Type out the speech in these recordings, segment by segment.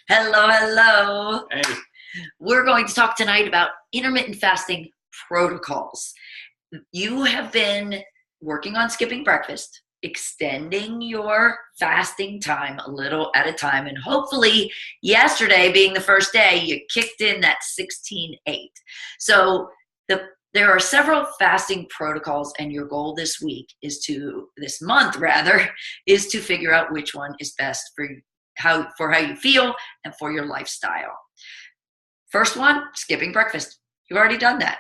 Hello, hello. Hey, We're going to talk tonight about intermittent fasting protocols. You have been working on skipping breakfast, extending your fasting time a little at a time, and hopefully yesterday being the first day, you kicked in that 16-8. So there are several fasting protocols, and your goal this month rather, is to figure out which one is best for how you feel and for your lifestyle. First one, skipping breakfast. You've already done that.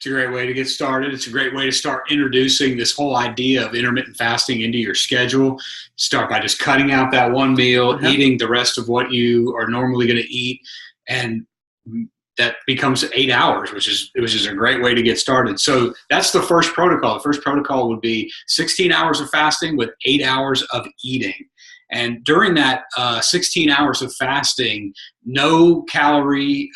it's a great way to get started. It's a great way to start introducing this whole idea of intermittent fasting into your schedule. Start by just cutting out that one meal, eating the rest of what you are normally going to eat, and that becomes 8 hours, which is a great way to get started. So that's the first protocol. The first protocol would be 16 hours of fasting with 8 hours of eating. And during that 16 hours of fasting, no calorie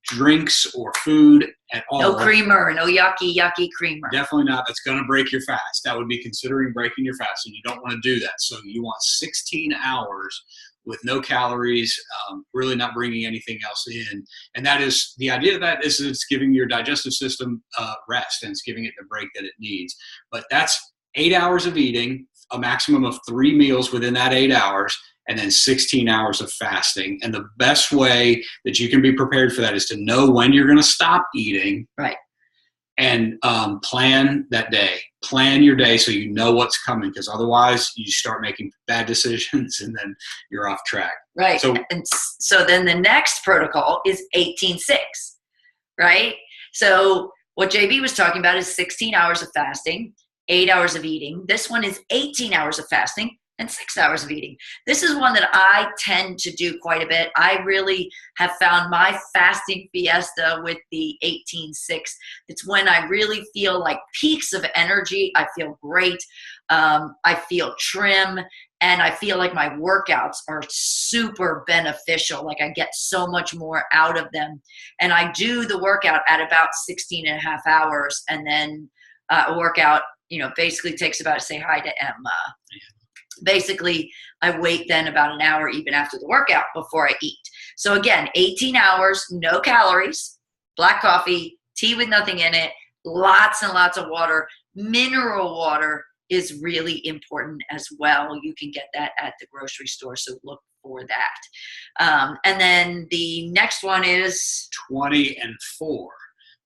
drinks or food at all. No creamer, no yucky creamer. Definitely not. That's going to break your fast. That would be considering breaking your fast, and you don't want to do that. So you want 16 hours with no calories, really not bringing anything else in. And that is, the idea of that is it's giving your digestive system rest, and it's giving it the break that it needs. But that's 8 hours of eating, a maximum of 3 meals within that 8 hours, and then 16 hours of fasting. And the best way that you can be prepared for that is to know when you're going to stop eating. Right. And plan that day. Plan your day so you know what's coming, because otherwise you start making bad decisions and then you're off track. Right. So then the next protocol is 18-6, right? So what JB was talking about is 16 hours of fasting, 8 hours of eating. This one is 18 hours of fasting and 6 hours of eating. This is one that I tend to do quite a bit. I really have found my fasting fiesta with the 18-6. It's when I really feel like peaks of energy. I feel great. I feel trim. And I feel like my workouts are super beneficial. Like I get so much more out of them. And I do the workout at about 16 and a half hours. And then a workout, basically takes about, say hi to Emma. Basically, I wait then about an hour even after the workout before I eat. So again, 18 hours, no calories, black coffee, tea with nothing in it, lots and lots of water. Mineral water is really important as well. You can get that at the grocery store, so look for that. And then the next one is 20 and 4.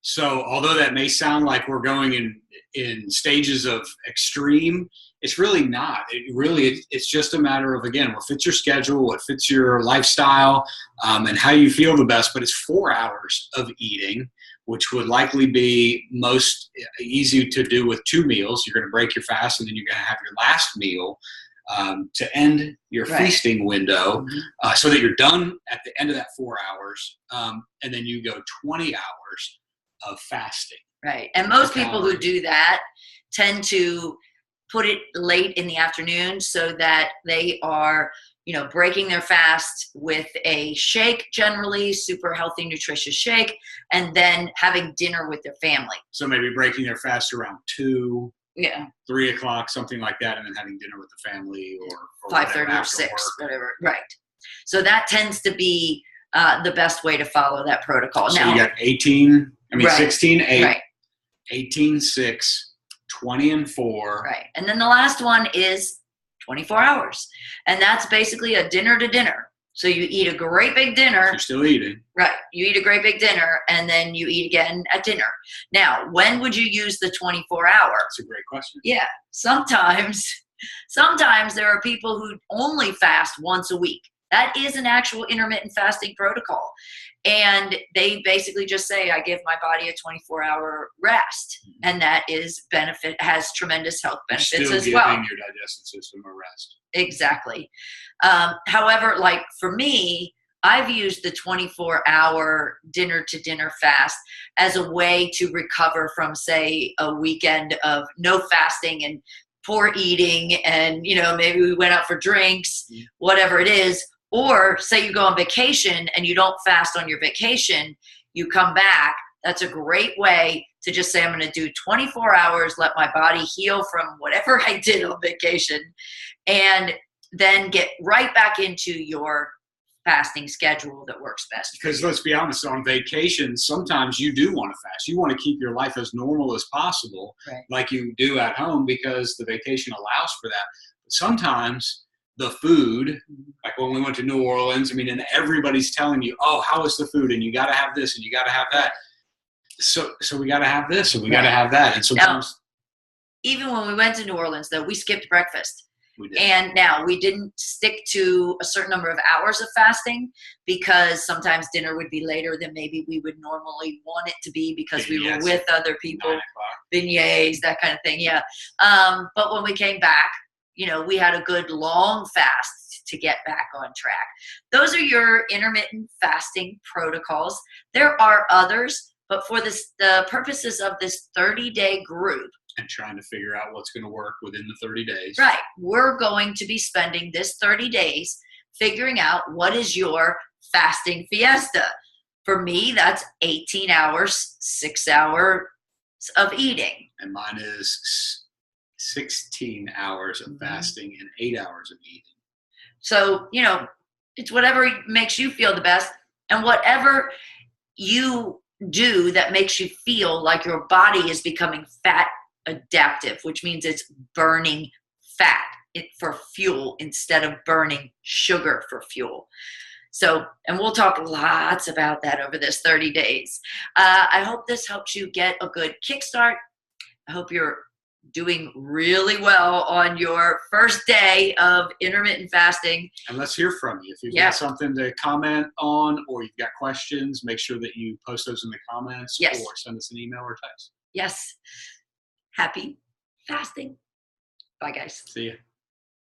So although that may sound like we're going in stages of extreme, it's really not. It's just a matter of, again, what fits your schedule, what fits your lifestyle, and how you feel the best. But it's 4 hours of eating, which would likely be most easy to do with 2 meals. You're going to break your fast, and then you're going to have your last meal to end your feasting window, so that you're done at the end of that 4 hours, and then you go 20 hours of fasting. Right. And most people who do that tend to put it late in the afternoon so that they are, breaking their fast with a shake, generally super healthy, nutritious shake, and then having dinner with their family. So maybe breaking their fast around 2, yeah, 3 o'clock, something like that, and then having dinner with the family or 5:30 or 6, whatever. Right. So that tends to be the best way to follow that protocol. So now, you got 16, 8, right. 18, 6, 20 and 4. Right. And then the last one is 24 hours. And that's basically a dinner to dinner. So you eat a great big dinner. You're still eating. Right. You eat a great big dinner and then you eat again at dinner. Now, when would you use the 24-hour? That's a great question. Yeah. Sometimes there are people who only fast once a week. That is an actual intermittent fasting protocol. And they basically just say, I give my body a 24-hour rest. And that has tremendous health benefits as well. You're still giving your digestive system a rest. Exactly. However, like for me, I've used the 24-hour dinner to dinner fast as a way to recover from, say, a weekend of no fasting and poor eating. And, maybe we went out for drinks, whatever it is. Or say you go on vacation and you don't fast on your vacation, you come back. That's a great way to just say, I'm going to do 24 hours, let my body heal from whatever I did on vacation, and then get right back into your fasting schedule that works best for Because you. let's be honest, on vacation, sometimes you do want to fast. You want to keep your life as normal as possible, Right. like you do at home, because the vacation allows for that. But sometimes the food, like when we went to New Orleans, I mean, and everybody's telling you, oh, how is the food? And you got to have this and you got to have that. So we got to have this and we got to have that. And sometimes Even when we went to New Orleans, though, we skipped breakfast. we did. And now we didn't stick to a certain number of hours of fasting because sometimes dinner would be later than maybe we would normally want it to be because we were with other people, 9 o'clock. beignets, that kind of thing. Yeah. But when we came back, we had a good long fast to get back on track. Those are your intermittent fasting protocols. There are others, but for the purposes of this 30-day group, And trying to figure out what's going to work within the 30 days. right, we're going to be spending this 30 days figuring out what is your fasting fiesta. For me, that's 18 hours, 6 hours of eating. And mine is 16 hours of fasting and 8 hours of eating. So, it's whatever makes you feel the best, and whatever you do that makes you feel like your body is becoming fat adaptive, which means it's burning fat for fuel instead of burning sugar for fuel. So, and we'll talk lots about that over this 30 days. I hope this helps you get a good kickstart. I hope you're doing really well on your first day of intermittent fasting. And let's hear from you. If you've got something to comment on or you've got questions, make sure that you post those in the comments or send us an email or text. Yes. Happy fasting. Bye, guys. See ya.